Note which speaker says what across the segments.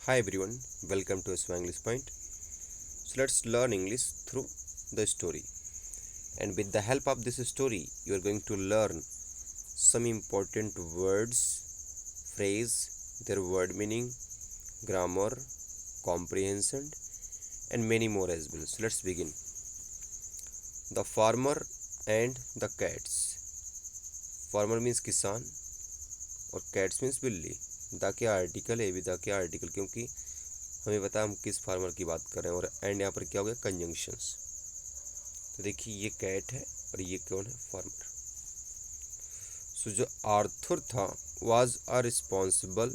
Speaker 1: Hi everyone, welcome to Swang English Point. So let's learn English through the story. And with the help of this story, you are going to learn some important words, phrase, their word meaning, grammar, comprehension, and many more as well. So let's begin. The farmer and the cats. Farmer means किसान और cats means बिल्ली. The क्या article है, विदा क्या article, क्योंकि हमें पता है हम किस फार्मर की बात कर रहे हैं। और एंड यहाँ पर क्या हो गया, कंजंक्शंस। तो देखिए ये कैट है और ये कौन है, फार्मर। सो जो आर्थर था वाज अ रिस्पॉन्सिबल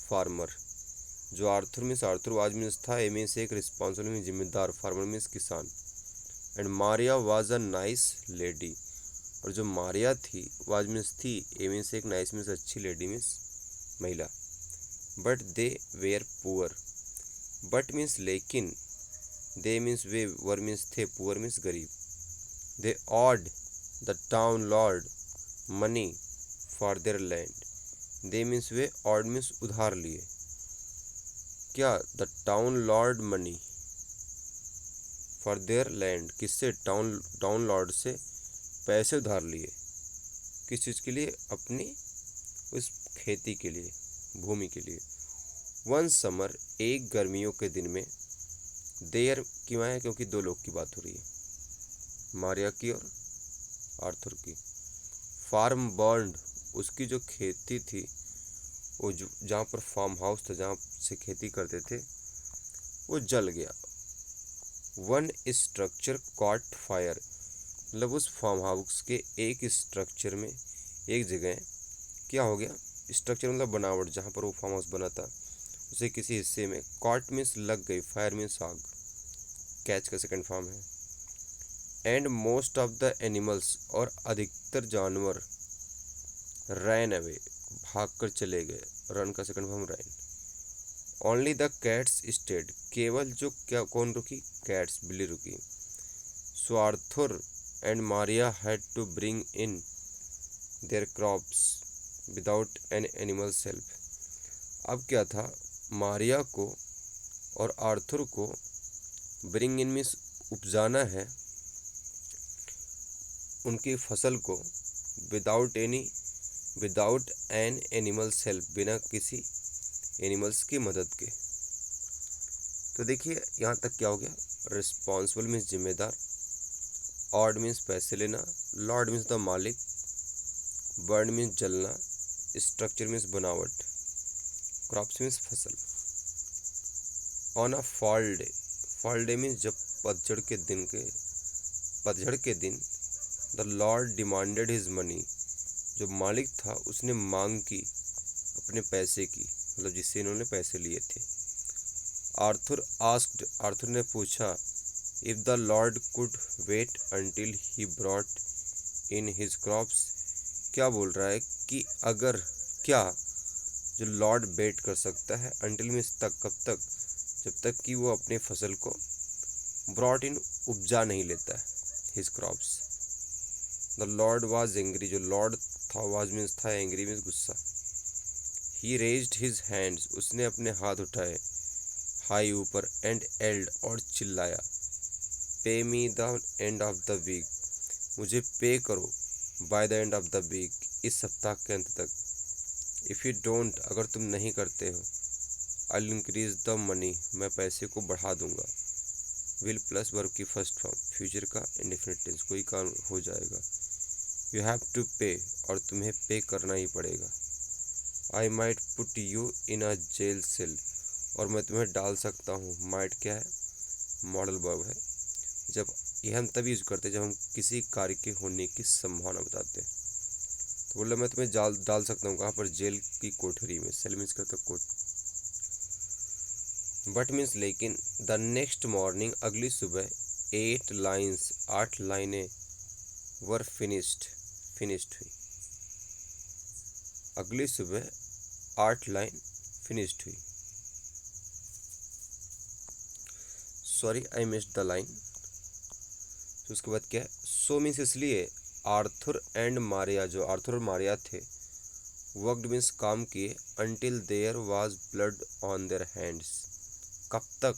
Speaker 1: फार्मर। जो Arthur means Arthur was means था, ए मीन्स एक, रिस्पॉन्सिबल मीन्स जिम्मेदार, फार्मर मीन्स किसान। And Maria was a nice lady. और जो मारिया थी, वाज मीन्स थी, ए मीन्स एक, नाइस मीन्स अच्छी, लेडी मीन्स महिला। But they were poor. But means लेकिन, दे मीन्स वे, वर मीन्स थे, पुअर मीन्स गरीब। They owed the town lord money for there land. They means way, odd means उधार लिए। क्या, the town lord money for there land, किससे, town Lord से पैसे उधार लिए। किस चीज़ के लिए, अपनी उस खेती के लिए, भूमि के लिए। वन समर, एक गर्मियों के दिन में, देयर क्यों आया, क्योंकि दो लोग की बात हो रही है, मारिया की और आर्थर की। फार्म बर्न्ड, उसकी जो खेती थी, वो जो जहाँ पर फार्म हाउस था, जहाँ से खेती करते थे, वो जल गया। वन स्ट्रक्चर कॉट फायर, मतलब उस फार्म हाउस के एक स्ट्रक्चर में, एक जगह क्या हो गया, स्ट्रक्चर मतलब बनावट, जहाँ पर वो फार्म हाउस बना था, उसे किसी हिस्से में, कॉट मीन्स लग गई, फायर मीन्स आग, कैच का सेकंड फॉर्म है। And most of the animals, और अधिकतर जानवर, रैन अवे, भाग कर चले गए, रन का second form ran. Only the cats stayed, केवल जो क्या, कौन रुकी, कैट्स, बिल्ली रुकी। So Arthur and Maria had to bring in their crops without an animals help. अब क्या था, मारिया को और आर्थर को ब्रिंग इन मीन्स उपजाना है उनकी फसल को, विदाउट एन एनिमल्स हेल्प, बिना किसी एनिमल्स की मदद के। तो देखिए यहाँ तक क्या हो गया, रिस्पॉन्सिबल मीन्स जिम्मेदार, ऑड मीन्स पैसे लेना, लॉर्ड मीन्स द मालिक, बर्न मीन्स जलना, स्ट्रक्चर मीन्स बनावट, क्रॉप्स मीन्स फसल। On a fall day means जब पतझड़ के दिन, the Lord demanded his money, जो मालिक था उसने मांग की अपने पैसे की, मतलब जिससे इन्होंने पैसे लिए थे। आर्थर ने पूछा, if the lord could wait until he brought in his crops. क्या बोल रहा है कि अगर, क्या, जो लॉर्ड वेट कर सकता है, अंटिल मीन्स तक, कब तक, जब तक कि वो अपने फसल को, ब्रॉट इन उपजा नहीं लेता है, his crops. The Lord was angry, जो लॉर्ड था, वाज मीन्स था, एंग्री मीन्स गुस्सा। ही रेज्ड हिज हैंड्स, उसने अपने हाथ उठाए, हाई ऊपर, एंड एल्ड और चिल्लाया, pay me the end of the week, मुझे पे करो, by the end of the week, इस सप्ताह के अंत तक। इफ़ यू डोंट, अगर तुम नहीं करते हो, आई इंक्रीज द मनी, मैं पैसे को बढ़ा दूंगा। विल प्लस वर्ब की फर्स्ट फॉर्म, फ्यूचर का इंडेफिनिट टेंस, कोई काम हो जाएगा। यू हैव टू पे, और तुम्हें पे करना ही पड़ेगा। I might put you in a jail cell, और मैं तुम्हें डाल सकता हूँ, माइट क्या है, मॉडल वर्ब है। जब यह हम तभी यूज करते हैं जब हम किसी कार्य के होने की संभावना बताते हैं। तो बोला मैं तुम्हें डाल सकता हूँ, कहाँ पर, जेल की कोठरी में, सेल मीन्स करता कोट। बट मीन्स लेकिन, द नेक्स्ट मॉर्निंग, अगली सुबह, 8 लाइन्स, 8 लाइनें, वर फिनिश्ड हुई। अगली सुबह 8 लाइन फिनिश्ड हुई। Sorry I missed the line. तो उसके बाद क्या है, सो मीन्स इसलिए, आर्थर एंड मारिया, जो आर्थर और मारिया थे, वर्कड मीन्स काम किए, until there was blood on their hands, कब तक,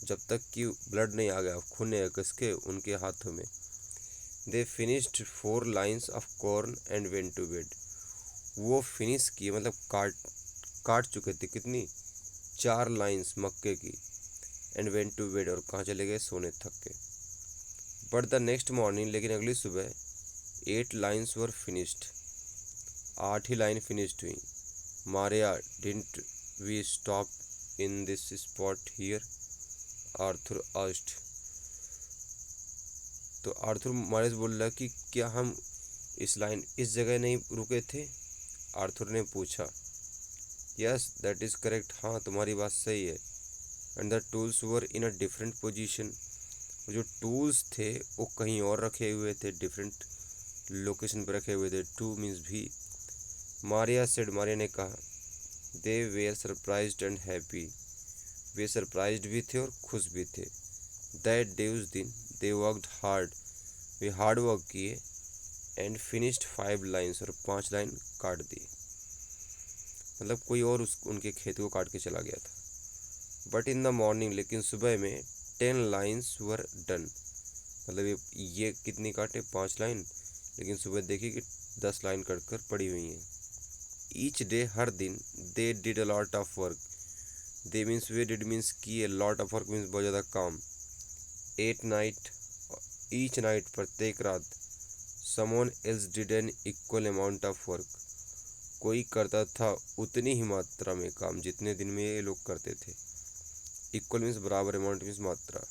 Speaker 1: जब तक कि ब्लड नहीं आ गया, खून नहीं आ गया किसके, उनके हाथों में। They finished 4 lines of corn and went to bed, वो फिनिश किए मतलब काट चुके थे कितनी, 4 लाइन्स मक्के की। एंड वेंट टू बेड, और कहाँ चले गए, सोने, थक के। बट द नेक्स्ट मॉर्निंग, लेकिन अगली सुबह 8 lines वर फिनिश्ड, 8 ही लाइन फिनिश्ड हुई। Maria, didn't we stop in this spot here, Arthur asked. तो आर्थर मारिया से बोल रहा कि क्या हम इस जगह नहीं रुके थे, आर्थर ने पूछा। यस दैट इज़ करेक्ट, हाँ तुम्हारी बात सही है। And the tools were in a different position, जो टूल्स थे वो कहीं और रखे हुए थे, डिफरेंट लोकेशन पर रखे हुए थे। टू मीन्स भी। मारिया सेड, मारिया ने कहा। They were surprised and happy, वे सरप्राइज्ड भी थे और खुश भी थे। दैट डे, उस दिन, they worked hard, way hard work किए। एंड फिनिश्ड 5 लाइन्स, और 5 लाइन काट दी, मतलब कोई और उनके खेत को काट के चला गया था। बट इन द मॉर्निंग, लेकिन सुबह में 10 लाइन्स वर डन, मतलब ये कितनी काटे, 5 लाइन, लेकिन सुबह देखी कि 10 लाइन कट कर पड़ी हुई हैं। ईच डे, हर दिन, they did a lot of work, they means way, did means किए, लॉट ऑफ वर्क मीन्स बहुत ज़्यादा काम। 8 नाइट, ईच नाइट, प्रत्येक रात। Someone else did an equal amount of work, कोई करता था उतनी ही मात्रा में काम जितने दिन में ये लोग करते थे। इक्वल मीन्स बराबर, अमाउंट मीन्स मात्रा।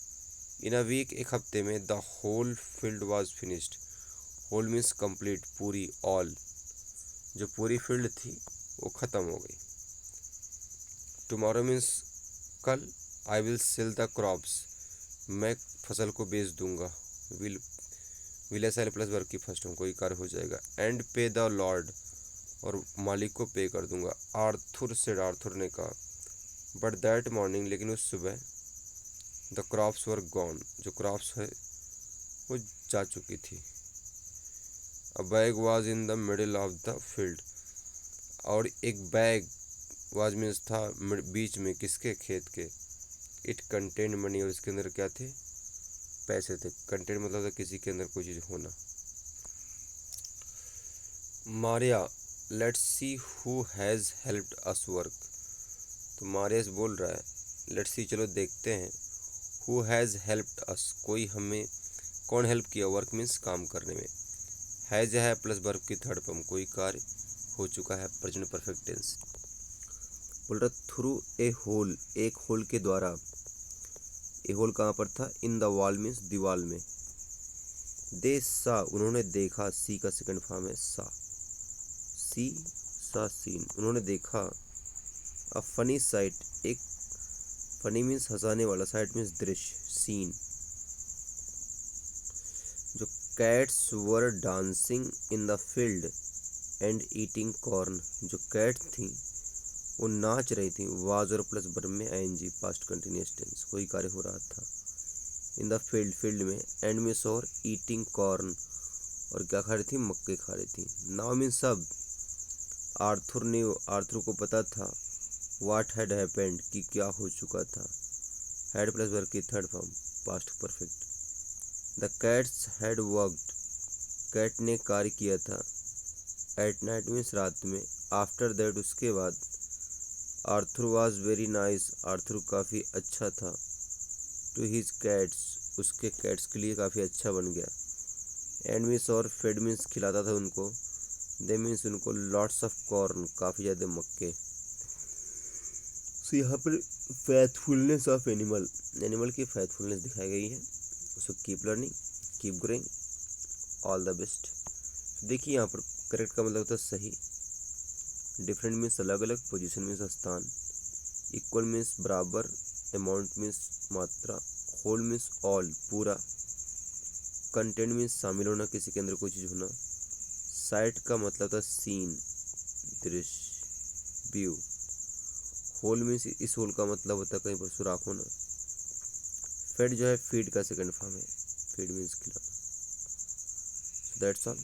Speaker 1: इन अ वीक, एक हफ्ते में, the whole field was finished, whole means complete, पूरी, ऑल, जो पूरी फील्ड थी वो ख़त्म हो गई। टुमारो मीन्स कल। I will sell the crops, मैं फसल को बेच दूंगा। Will S L plus work की फर्स्ट में कोई कार्य हो जाएगा। एंड पे द लॉर्ड, और मालिक को पे कर दूंगा। आर्थर सेड, आर्थर ने कहा। बट दैट मॉर्निंग, लेकिन उस सुबह, द क्रॉप्स वर गॉन, जो क्रॉप्स है वो जा चुकी थी। अ bag was in the middle of the field, और एक बैग, वाज मीन्स था, बीच में, किसके, खेत के। इट कंटेन मनी, और इसके अंदर क्या थे, पैसे थे। कंटेन मतलब था किसी के अंदर कोई चीज़ होना। Maria, let's see who has helped us work, तो मारिया से बोल रहा है, लेट्स सी, चलो देखते हैं। हु हैज़ हेल्प्ड अस, कोई हमें, कौन हेल्प किया, वर्क मीन्स काम करने में। हैज़ है प्लस वर्ब की थर्ड फॉर्म, कोई कार्य हो चुका है, प्रेजेंट परफेक्ट टेंस। बोल रहा थ्रू ए होल, एक होल के द्वारा। ए होल कहाँ पर था, इन द वॉल मीन्स दीवाल में। दे सा, उन्होंने देखा, सी का सेकंड फॉर्म है सा, सी सा सीन, उन्होंने देखा। अ फनी साइट, एक, फनी मीन्स हंसाने वाला, साइट मीन्स दृश्य, सीन। जो cats were dancing in the field and eating corn, जो कैट थी वो नाच रही थी। वाज और प्लस वर्ब में आईएनजी, पास्ट कंटिन्यूअस टेंस, कोई कार्य हो रहा था। इन द फील्ड, फील्ड में। एंड मीन्स और, ईटिंग कॉर्न, और क्या खा रही थी, मक्के खा रही थी। नाउ मीन्स सब। आर्थर ने, आर्थर को पता था, व्हाट हैड हैपेंड, कि क्या हो चुका था। हैड प्लस वर्ब की third form, past perfect. The cats had worked, cat ने कार्य किया था। एट नाइट मीन्स रात में। आफ्टर दैट, उसके बाद। Arthur was very nice, Arthur काफ़ी अच्छा था। टू हिज कैट्स, उसके कैट्स के लिए काफ़ी अच्छा बन गया। एंड मीन्स और, फेड मीन्स खिलाता था उनको। दे मीन्स उनको, लॉट्स ऑफ कॉर्न, काफ़ी ज़्यादा मक्के। सो यहाँ पर फैथफुलनेस ऑफ एनिमल, एनिमल की फैथफुलनेस दिखाई गई है। So keep learning, keep growing, all the best. देखिए यहाँ पर करेक्ट का मतलब होता है सही, डिफरेंट मीन्स अलग अलग, पोजीशन मीन्स स्थान, इक्वल मीन्स बराबर, अमाउंट मीन्स मात्रा, होल मीन्स ऑल, पूरा, कंटेंट मीन्स शामिल होना, किसी के अंदर कोई चीज़ होना। साइट का मतलब था सीन, दृश्य, व्यू। होल मीन्स, इस होल का मतलब होता है कहीं पर सुराख होना। फेड जो है फीड का सेकंड फॉर्म है, फीड मीन्स खिलाना। So that's all.